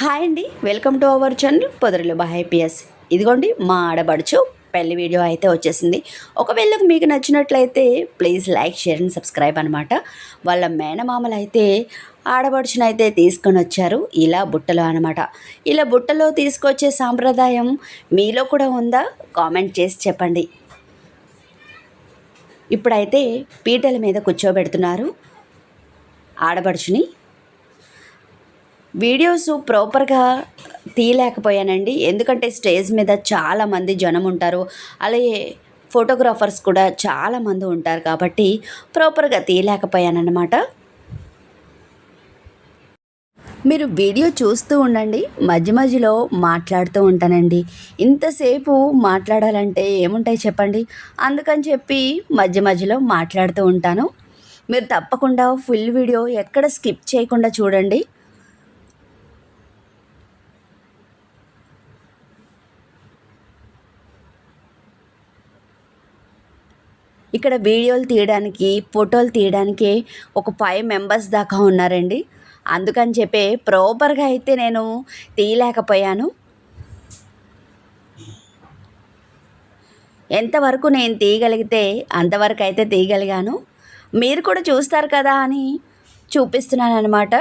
Hi అండి, welcome to our channel పొదరిలో IPS. ఇదిగోండి మా ఆడబడుచు పెళ్లి వీడియో అయితే వచ్చేసింది. ఒకవేళ మీకు నచ్చినట్లయితే please like, share and subscribe అనమాట. వాళ్ళ మేనమామలు అయితే ఆడబడుచునైతే తీసుకొని వచ్చారు ఇలా బుట్టలో అనమాట. ఇలా బుట్టలో తీసుకొచ్చే సాంప్రదాయం మీలో కూడా ఉందా? కామెంట్ చేసి చెప్పండి. ఇప్పుడైతే పీటల మీద కూర్చోబెడుతున్నారు ఆడబడుచుని. వీడియోస్ ప్రాపర్గా తీయలేకపోయానండి, ఎందుకంటే స్టేజ్ మీద చాలామంది జనం ఉంటారు, అలాగే ఫోటోగ్రాఫర్స్ కూడా చాలామంది ఉంటారు కాబట్టి ప్రాపర్గా తీయలేకపోయానన్నమాట. మీరు వీడియో చూస్తూ ఉండండి, మధ్య మధ్యలో మాట్లాడుతూ ఉంటానండి. ఇంతసేపు మాట్లాడాలంటే ఏముంటాయి చెప్పండి, అందుకని చెప్పి మధ్య మధ్యలో మాట్లాడుతూ ఉంటాను. మీరు తప్పకుండా ఫుల్ వీడియో ఎక్కడ స్కిప్ చేయకుండా చూడండి. ఇక్కడ వీడియోలు తీయడానికి, ఫోటోలు తీయడానికి ఒక 5 మెంబర్స్ దాకా ఉన్నారండి. అందుకని చెప్పి ప్రాపర్గా అయితే నేను తీయలేకపోయాను. ఎంతవరకు నేను తీయగలిగితే అంతవరకు అయితే తీయగలిగాను. మీరు కూడా చూస్తారు కదా అని చూపిస్తున్నాను అనమాట.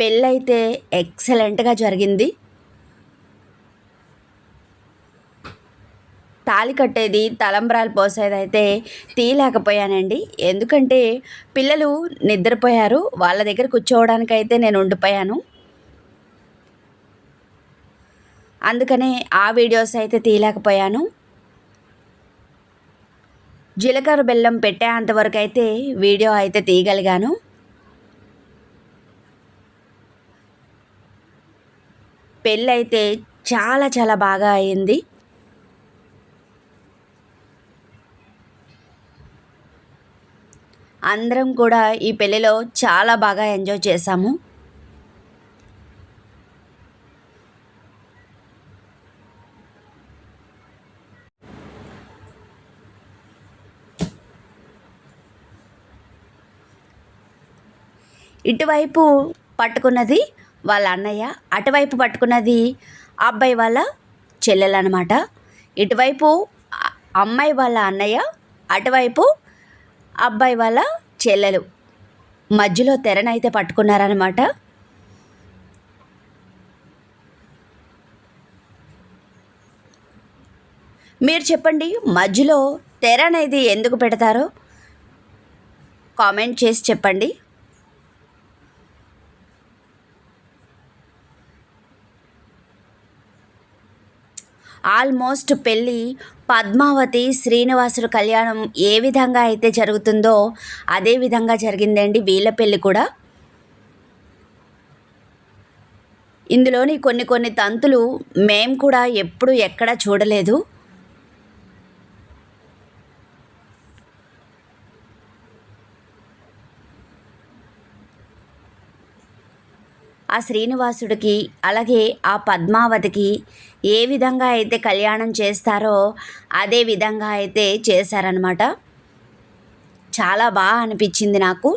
పెళ్ళైతే ఎక్సలెంట్గా జరిగింది. తాళి కట్టేది, తలంబ్రాలు పోసేది అయితే తీయలేకపోయానండి, ఎందుకంటే పిల్లలు నిద్రపోయారు. వాళ్ళ దగ్గర కూర్చోవడానికైతే నేను ఉండిపోయాను. అందుకనే ఆ వీడియోస్ అయితే తీయలేకపోయాను. జీలకర్ర బెల్లం పెట్టేంతవరకు అయితే వీడియో అయితే తీయగలిగాను. పెళ్ళైతే చాలా చాలా బాగా అయింది. అందరం కూడా ఈ పెళ్ళిలో చాలా బాగా ఎంజాయ్ చేశాము. ఇటువైపు పట్టుకున్నది వాళ్ళ అన్నయ్య, అటువైపు పట్టుకున్నది అబ్బాయి వాళ్ళ చెల్లెలు అనమాట. ఇటువైపు అమ్మాయి వాళ్ళ అన్నయ్య, అటువైపు అబ్బాయి వాళ్ళ చెల్లెలు. మధ్యలో తెరనైతే పట్టుకున్నారనమాట. మీరు చెప్పండి, మధ్యలో తెర అనేది ఎందుకు పెడతారో కామెంట్ చేసి చెప్పండి. ఆల్మోస్ట్ పెళ్ళి పద్మావతి శ్రీనివాసుడు కళ్యాణం ఏ విధంగా అయితే జరుగుతుందో అదే విధంగా జరిగిందండి వీళ్ళ పెళ్ళి కూడా. ఇందులోని కొన్ని కొన్ని తంతులు మేము కూడా ఎప్పుడు ఎక్కడ చూడలేదు. ఆ శ్రీనివాసుడికి అలాగే ఆ పద్మావతికి ఏ విధంగా అయితే కళ్యాణం చేస్తారో అదే విధంగా అయితే చేశారనమాట. చాలా బాగా అనిపించింది నాకు.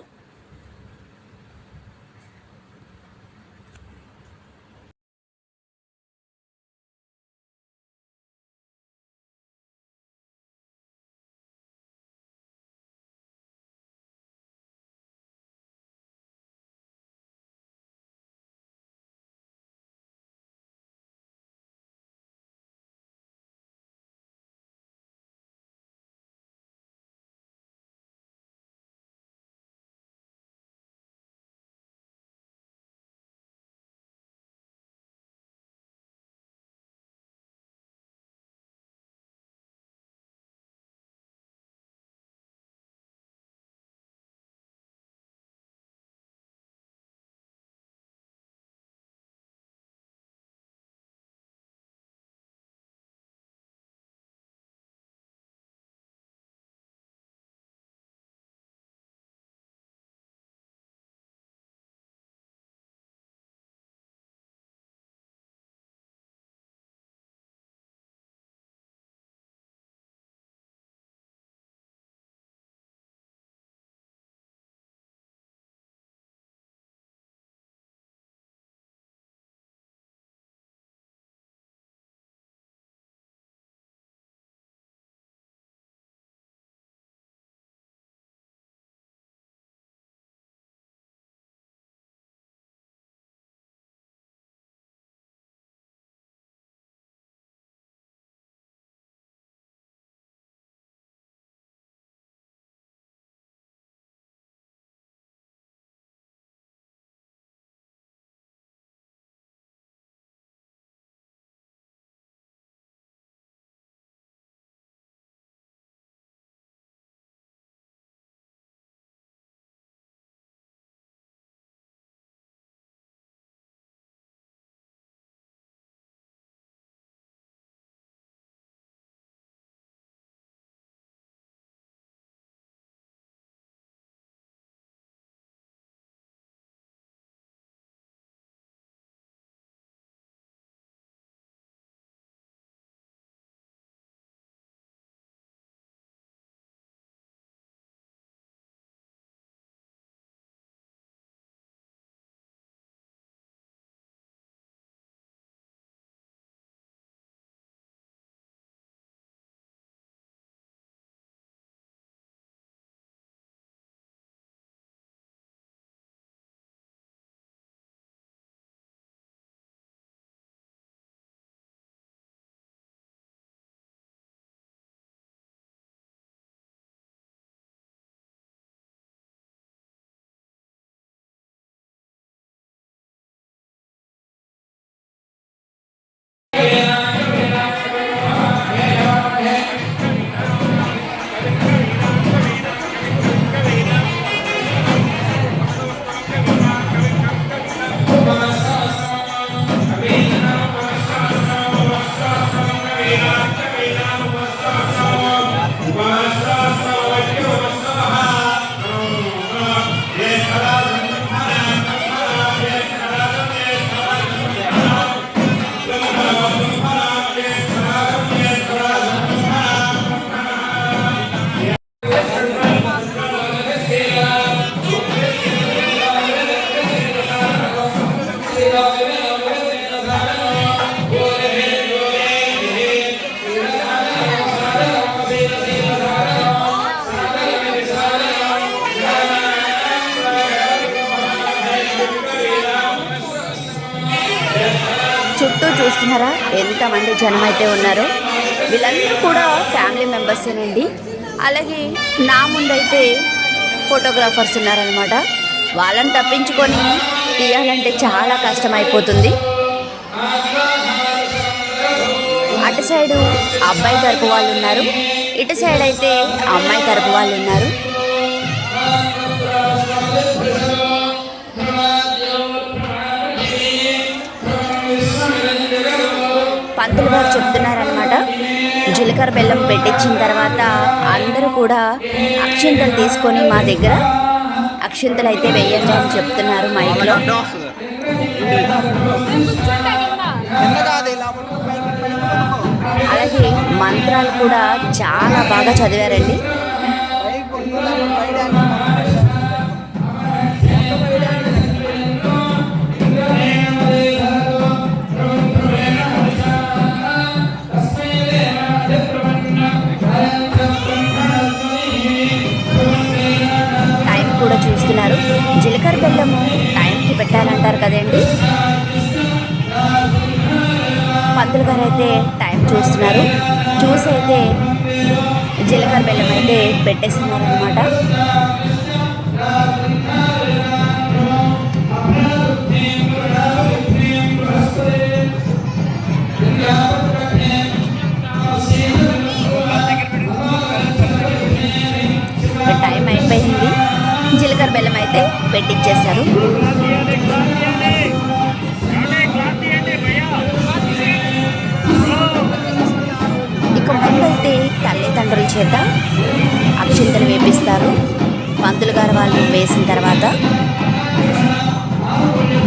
చుట్టూ చూస్తున్నారా ఎంతమంది జనం అయితే ఉన్నారో. వీళ్ళందరూ కూడా ఫ్యామిలీ మెంబర్సేనండి. అలాగే నా ముందైతే ఫోటోగ్రాఫర్స్ ఉన్నారనమాట. వాళ్ళని తప్పించుకొని తీయాలంటే చాలా కష్టమైపోతుంది. అటు సైడు అబ్బాయి తరపు వాళ్ళు ఉన్నారు, ఇటు సైడ్ అయితే అమ్మాయి తరపు వాళ్ళు ఉన్నారు. పంతులు గారు చెప్తున్నారనమాట, జీలకర్ర బెల్లం పెట్టించిన తర్వాత అందరూ కూడా అక్షింతలు తీసుకొని మా దగ్గర అక్షింతలు అయితే వేయండి అని చెప్తున్నారు మైక్లో. అలాగే మంత్రాలు కూడా చాలా బాగా చదివారండి. టైం కూడా చూస్తున్నారు. జీలకర్ర బెల్లము టైంకి పెట్టాలంటారు కదండి. పంతులు గారు అయితే టైం చూస్తున్నారు. చూసి అయితే జీలకర్ర బెల్లం అయితే పెట్టేస్తున్నారు అనమాట. టైం అయిపోయింది. జీలకర్ర బెల్లం అయితే పెట్టించేశారు. ఇక ముందైతే తల్లిదండ్రుల చేత అక్షింతలు వేపిస్తారు. పంతులు గారు వాళ్ళు వేసిన తర్వాత,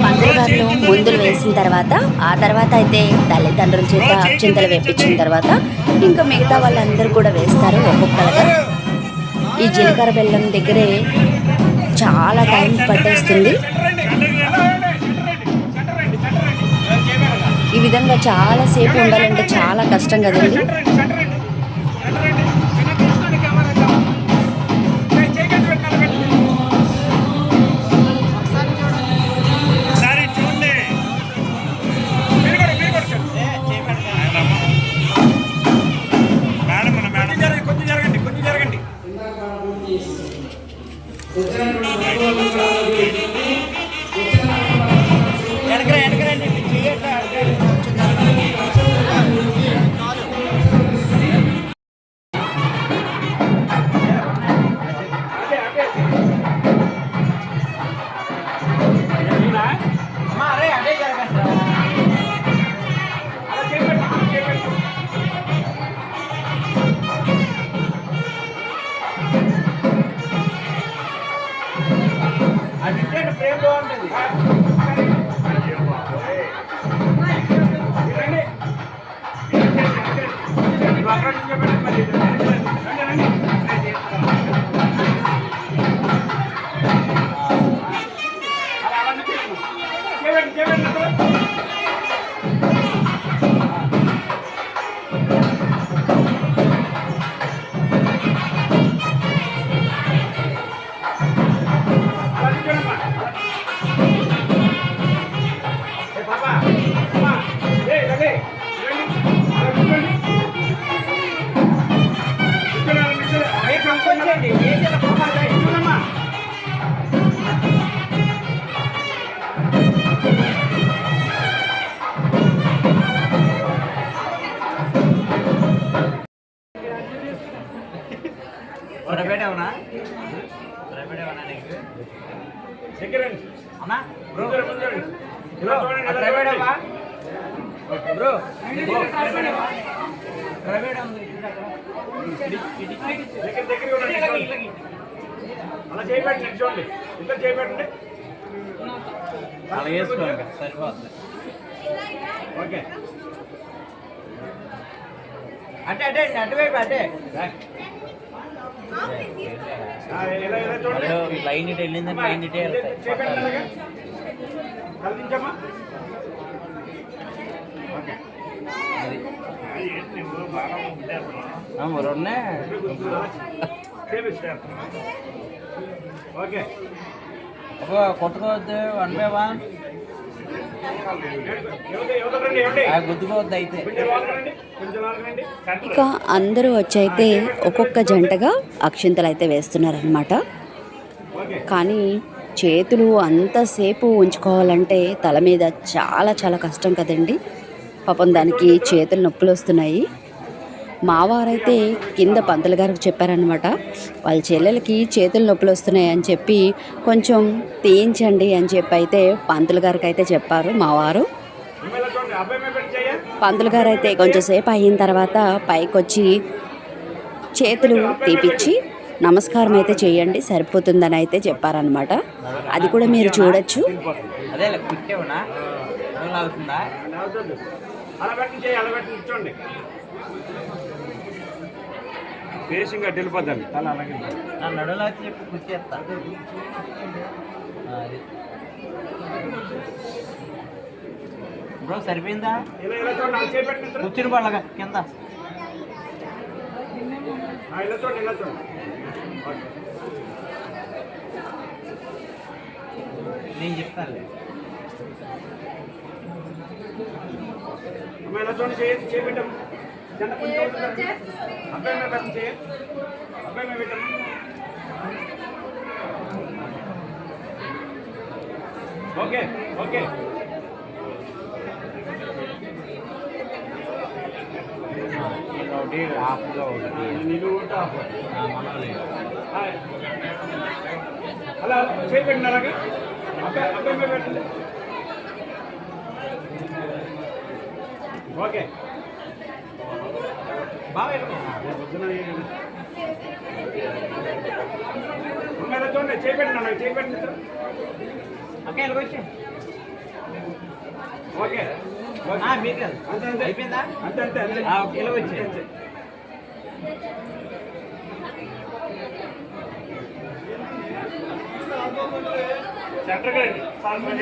పంతులు గారు ముందులు వేసిన తర్వాత, ఆ తర్వాత అయితే తల్లిదండ్రుల చేత అక్షింతలు వేపించిన తర్వాత ఇంకా మిగతా వాళ్ళందరూ కూడా వేస్తారు ఒక్కొక్కరుగా. ఈ జీలకర్ర బెల్లం దగ్గరే చాలా టైం పట్టేస్తుంది. ఈ విధంగా చాలాసేపు ఉండాలంటే చాలా కష్టం కదండి. అలా చేయబెట్టండి, చూడండి ఇద్దరు చేయబెట్టండి, అలా వేసుకోండి సరిపోతుంది. ఓకే అంటే అంటే అటువైపు అంటే లైన్ ఇటు వెళ్ళిందని లైన్ ఇటే కలిగించమ్మా. రెండే ఓకే కొట్టుకోవద్దు 1 by 1 రండి ఏమండి గుర్తుకోవద్దు అయితే. కొంచెం లోపలికి రండి కొంచెం లోపలికి రండి సెంటర్ ఇక అందరూ వచ్చైతే ఒక్కొక్క జంటగా అక్షింతలు అయితే వేస్తున్నారనమాట. ఓకే కానీ చేతులు అంతసేపు ఉంచుకోవాలంటే తల మీద చాలా చాలా కష్టం కదండి. పాపం దానికి చేతులు నొప్పులు వస్తున్నాయి. మా వారైతే కింద పంతులు గారికి చెప్పారనమాట, వాళ్ళ చెల్లెలకి చేతులు నొప్పులు వస్తున్నాయి అని చెప్పి కొంచెం తీయించండి అని చెప్పి అయితే పంతులు గారికి అయితే చెప్పారు మా వారు. మిమ్మల్ని చూడండి అబ్బాయి మీద పెట్టి చెయ్య పంతులు గారు అయితే కొంచెం సేపు అయిన తర్వాత పైకి వచ్చి చేతులు తీపిచ్చి నమస్కారం అయితే చేయండి సరిపోతుందని అయితే చెప్పారనమాట. అది కూడా మీరు చూడొచ్చు. అదే కుట్టేవనా అవుతుందా? అలా పెట్టి చెయ్యి అలా పెట్టి కూర్చోండి ఫేసింగ్ అటు వెళ్ళిపోద్దండి తల అలాగే నా నడువులో వచ్చి చెప్పి కుట్టేస్తా. అది బ్రో సరిపోయిందా? ఇలా ఇలా చూడండి అలా చేపెట్టి కూర్చుని పడగా కింద. ఇలా చూడండి ఇలా చూడండి నేను చెప్తానులే. అమ్మ ఇలా చూడండి చేపెట్టాము చిన్న కొంచెం అబ్బాయి మీద పెట్టండి చేయ అబ్బాయి మీద పెట్టాము ఓకే ఓకే ఒకటి హాఫ్గా ఒకటి నీళ్ళు ఉంటా మనోలే. అలా చేపెట్టిన అలాగే అబ్బాయి అబ్బాయి మీద పెట్టండి ఓకే బాగా చూడండి చేపెట్టిన అలాగే చేపెట్టిన అక్క ఇలాగ వచ్చి ఓకే మీకు కాదు. అంతే అంతే అయిపోయిందా? అంతే అంతే అంతే ఇలాగ వచ్చి అంతే సెంటర్కి రండి సాల్మన్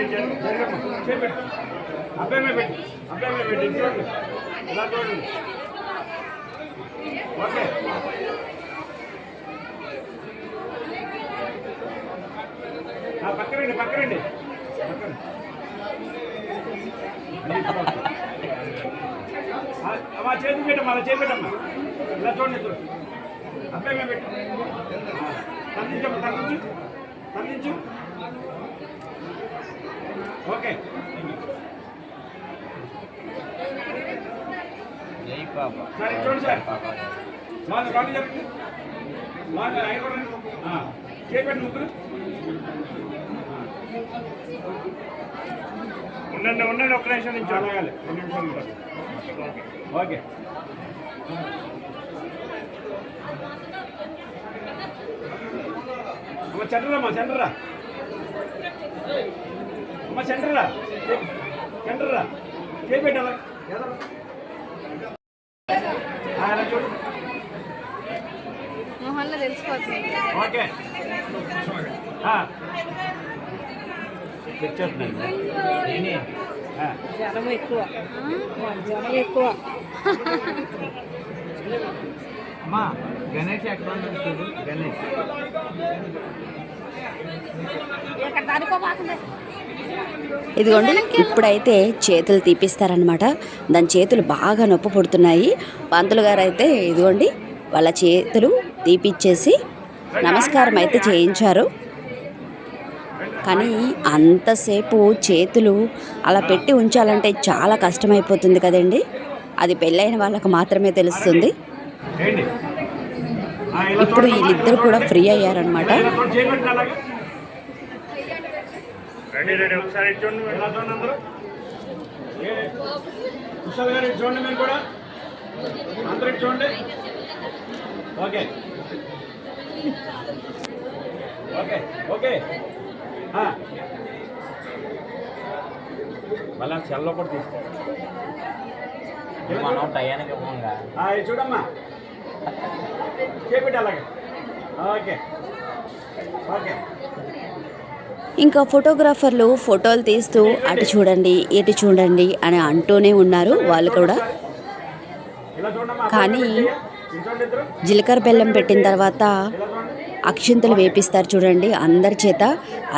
చేపెట్టు అబ్బాయి మీద పెట్టి అబ్బాయి మీద పెట్టి చూడండి ఇలా చూడండి ఓకే పక్కనండి పక్కనండి పక్కన అమ్మా చేతి పెట్టమ్మా అలా చేపెట్టమ్మా ఇలా చూడండి చూడండి అబ్బాయి మీద పెట్టు తగ్గించమ్మా తగ్గించు తగ్గించు ఓకే జై పాప. సరే చూడండి సార్ వాళ్ళు వాళ్ళు చెప్పండి వాళ్ళు అయిపోయింది చేపెట్టి ముగ్గురు ఉండండి ఉండండి ఒక్క నిమిషం నుంచి అడగాలి 2 నిమిషాలు ఉంటారు ఓకే అమ్మ చండ్రమ్మా చండ్రరా అమ్మ చండ్రరా చండ్రరా చేపెట్టాలా చూడు మొహంలో తెలిసిపోతుంది. ఓకే తెచ్చేస్తున్నాను జనం ఎక్కువ జనం ఎక్కువ. అమ్మా గణేష్ ఎక్కడ ఉన్నాడు చూడు. గణేష్ ఇక్కడ దానికోపోతుంది. ఇదిగోండి ఇప్పుడైతే చేతులు తీపిస్తారనమాట. దాని చేతులు బాగా నొప్పి పుడుతున్నాయి. పంతులు గారు అయితే ఇదిగోండి వాళ్ళ చేతులు తీపిచ్చేసి నమస్కారం అయితే చేయించారు. కానీ అంతసేపు చేతులు అలా పెట్టి ఉంచాలంటే చాలా కష్టమైపోతుంది కదండి. అది పెళ్ళైన వాళ్ళకు మాత్రమే తెలుస్తుంది. ఇప్పుడు వీళ్ళిద్దరు కూడా ఫ్రీ అయ్యారనమాట. రెడీ రెడీ ఒకసారి చూడండి ఎలా చూడండి అందరూ కుషాల్ గారు చూడండి మీరు కూడా అందరికి చూడండి ఓకే ఓకే ఓకే మళ్ళీ సెల్లో కూడా తీసుకో మనం టయానికి ఇవ్వంగా. చూడమ్మా చేపెట్టి అలాగే ఓకే ఓకే ఇంకా ఫోటోగ్రాఫర్లు ఫోటోలు తీస్తూ అటు చూడండి ఇటు చూడండి అని అంటూనే ఉన్నారు వాళ్ళు కూడా. కానీ జీలకర్ర బెల్లం పెట్టిన తర్వాత అక్షింతలు వేపిస్తారు చూడండి అందరి చేత.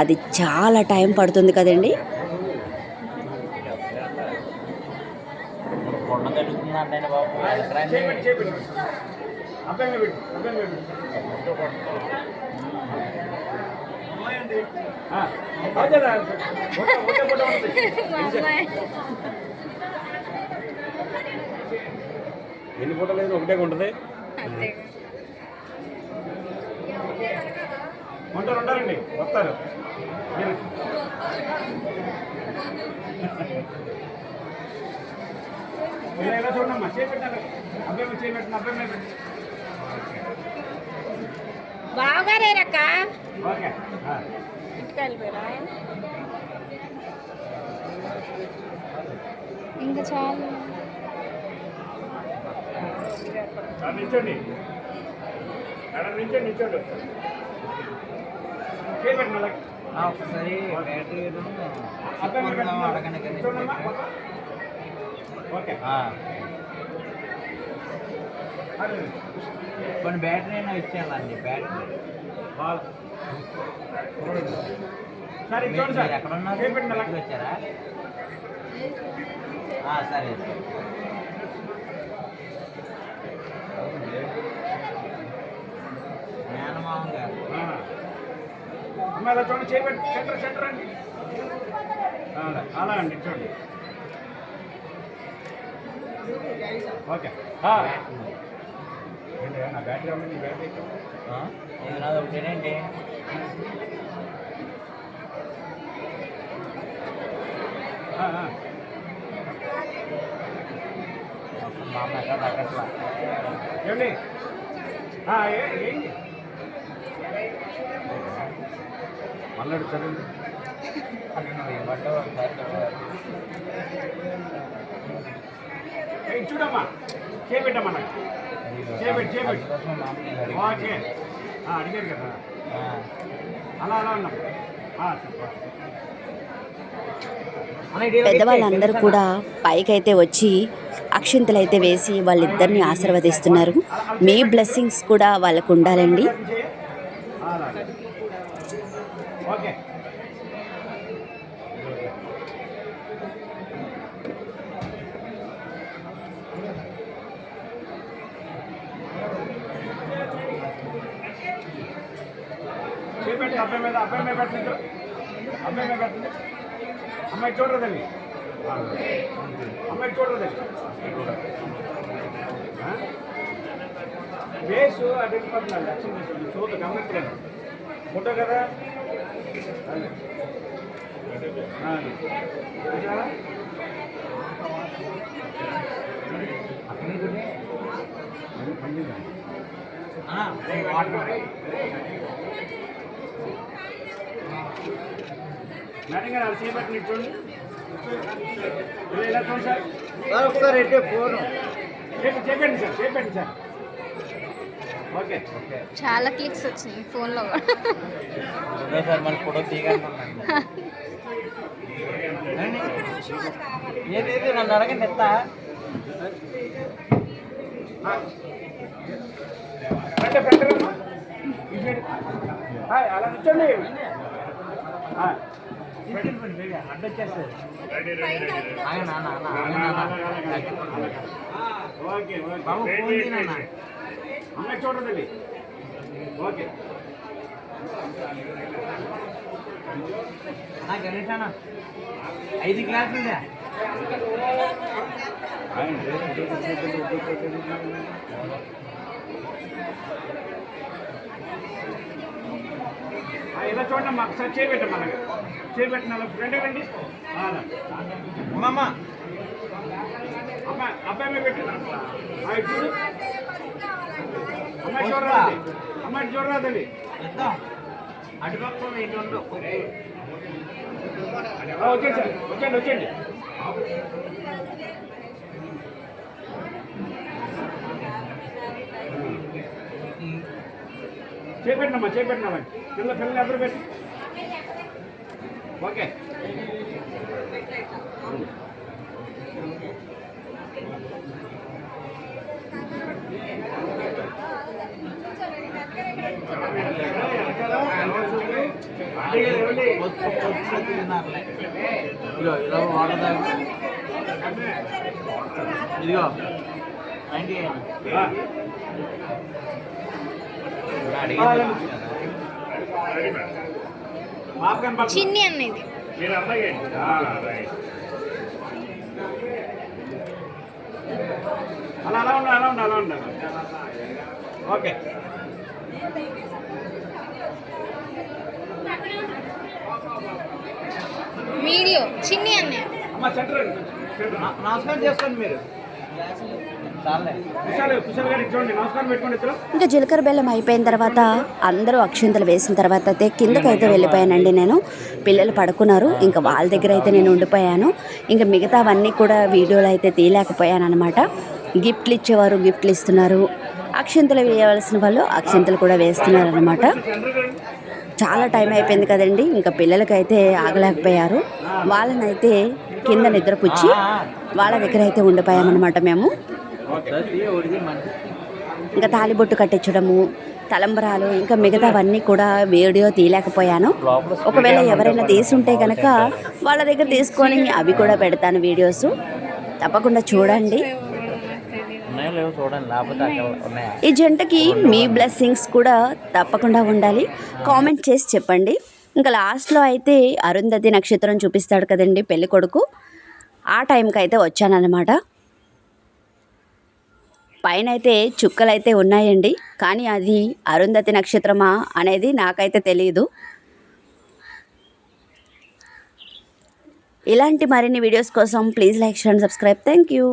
అది చాలా టైం పడుతుంది కదండి. ఉందంటే బాబు చేపెట్టు చేపెట్టు అబ్బాయి మీద పెట్టు అబ్బాయి మీద పెట్టు అవుతుందా ఒకటే ఫోటో ఉంటుంది మా అమ్మాయి ఎన్ని ఫోటోలు అయితే ఒకటే ఉంటుంది అంతే ఉంటారు ఉంటారండి వస్తారు మీరు ఇలా చూడమ్మా చేపెట్టాలి అబ్బాయి మీద చేపెట్టిన అబ్బాయి మీద పెట్టు బావగారేరక్క ఓకే ఇంటికి వెళ్ళిపోయారా ఇంకా చాలు నిల్చోండి అక్కడ నిల్చోండి నిల్చోండి చేపెట్టిన అలాగే ఒకసారి బ్యాటరీ అబ్బాయి మీద పెట్టు. అడగడానికి చూడమ్మా ఓకే అదే కొన్ని బ్యాటరీ అయినా ఇచ్చేయాలండి బ్యాటరీ బాగా సరే చూడండి సార్ ఎక్కడ ఉన్నారు చేపెట్టిన అలాగే ఇంటికి వచ్చారా సరే మేనమామ గారు అమ్మాయి ఇలా చూడండి చేపెట్టి సెంటర్ సెంటర్ అండి అలా అండి చూడండి ఓకే ఏంటి నా బ్యాటరీ అమ్మ నీ బ్యాటరీ ఇది నాది ఒకటేనండి మా అమ్మ ఎక్కడ తగ్గట్లా ఏమండి ఏంటి మళ్ళీ చదివింది నువ్వు ఏమంటావు ఒకసారి చూడమ్మా చేపెట్టమ్మా నాకు చేపెట్టి చేపెట్టి ఓకే అడిగారు కదా అలా అలా ఉన్నాం పెద్దవాళ్ళందరూ కూడా పైకైతే వచ్చి అక్షింతలు అయితే వేసి వాళ్ళిద్దరిని ఆశీర్వదిస్తున్నారు. మీ బ్లెస్సింగ్స్ కూడా వాళ్ళకు ఉండాలండి. ఓకే చేపెట్టి అబ్బాయి మీద పెట్టండి అబ్బాయి మీద పెట్టండి అమ్మాయి చూడదండి అమ్మాయి చూడదండి వేసు అడిగిపోతున్నాడు లక్ష్యం చూడ గమనించలేదు ఫోటో కదా మేడం గారు అది చేపట్టి చూడండి ఇలా చూడండి సార్ ఒకసారి అయితే ఫోన్ చేపండి సార్ చేపండి సార్ ఓకే చాలా క్లిక్స్ వచ్చినాయి ఫోన్లో సార్ మన ఫోటో తీయగలను ఏది నన్ను అడగండి ఎత్తా అంటే పెట్టరమ్మా అలా నిచ్చండి అడ్డొచ్చేస్తుంది ఓకే ఓకే బాబు ఫోన్ తినన్నా అమ్మాయి చూడదండి ఓకే గణేష్ అన్న 5 గ్లాసులు ఇలా చూడండి అమ్మా ఒకసారి చేపెట్టమ్మా అలాగే చేపెట్టిన ఫ్రెండ్ రండి అమ్మమ్మ అమ్మాయి అబ్బాయి మీద పెట్టి చూడు అమ్మాయి చూడరాదండి అమ్మాయి చూడరాదండి ఎత్తాం అటుపక్క ఇటు ఓకే సార్ వచ్చండి వచ్చండి చేపెట్టినమ్మా చేపెట్టినమ్మా పిల్లలు ఎదురు పెట్టి ఓకే ఇలా వాడదా ఇదిగో 90 రా. పాప కనపడుతుంది. చిన్ని అన్నది మీరు అమ్మాయి ఏంటి? రైట్. అలా ఉండాలి. ఓకే. వీడియో చిన్ని అన్నయ్య అమ్మ సెంటర్ నమస్కారం చేసుకోండి మీరు చాలే కుశాల్ గారికి చూడండి. నమస్కారం పెట్టుకోండి ఇద్దరు. ఇంకా జీలకర్ర బెల్లం అయిపోయిన తర్వాత అందరూ అక్షింతలు వేసిన తర్వాత అయితే కిందకైతే వెళ్ళిపోయానండి నేను. పిల్లలు పడుకున్నారు, ఇంకా వాళ్ళ దగ్గర అయితే నేను ఉండిపోయాను. ఇంకా మిగతావన్నీ కూడా వీడియోలు అయితే తీయలేకపోయాను అనమాట. గిఫ్ట్లు ఇచ్చేవారు గిఫ్ట్లు ఇస్తున్నారు, అక్షింతలు వేయవలసిన వాళ్ళు అక్షింతలు కూడా వేస్తున్నారు అనమాట. చాలా టైం అయిపోయింది కదండి, ఇంకా పిల్లలకైతే ఆగలేకపోయారు. వాళ్ళనైతే కింద నిద్రపుచ్చి వాళ్ళ దగ్గర అయితే ఉండిపోయామన్నమాట మేము. ఇంకా తాలిబొట్టు కట్టించడము, తలంబరాలు, ఇంకా మిగతావన్నీ కూడా వీడియో తీయలేకపోయాను. ఒకవేళ ఎవరైనా తీసుంటే కనుక వాళ్ళ దగ్గర తీసుకొని అవి కూడా పెడతాను వీడియోస్. తప్పకుండా చూడండి. ఈ జంటకి మీ బ్లెస్సింగ్స్ కూడా తప్పకుండా ఉండాలి. కామెంట్ చేసి చెప్పండి. ఇంకా లాస్ట్లో అయితే అరుంధతి నక్షత్రం చూపిస్తాడు కదండి పెళ్ళి కొడుకు, ఆ టైంకి అయితే వచ్చానన్నమాట. పైన అయితే చుక్కలు అయితే ఉన్నాయండి, కానీ అది అరుంధతి నక్షత్రమా అనేది నాకైతే తెలియదు. ఇలాంటి మరిన్ని వీడియోస్ కోసం please like share and subscribe. Thank you.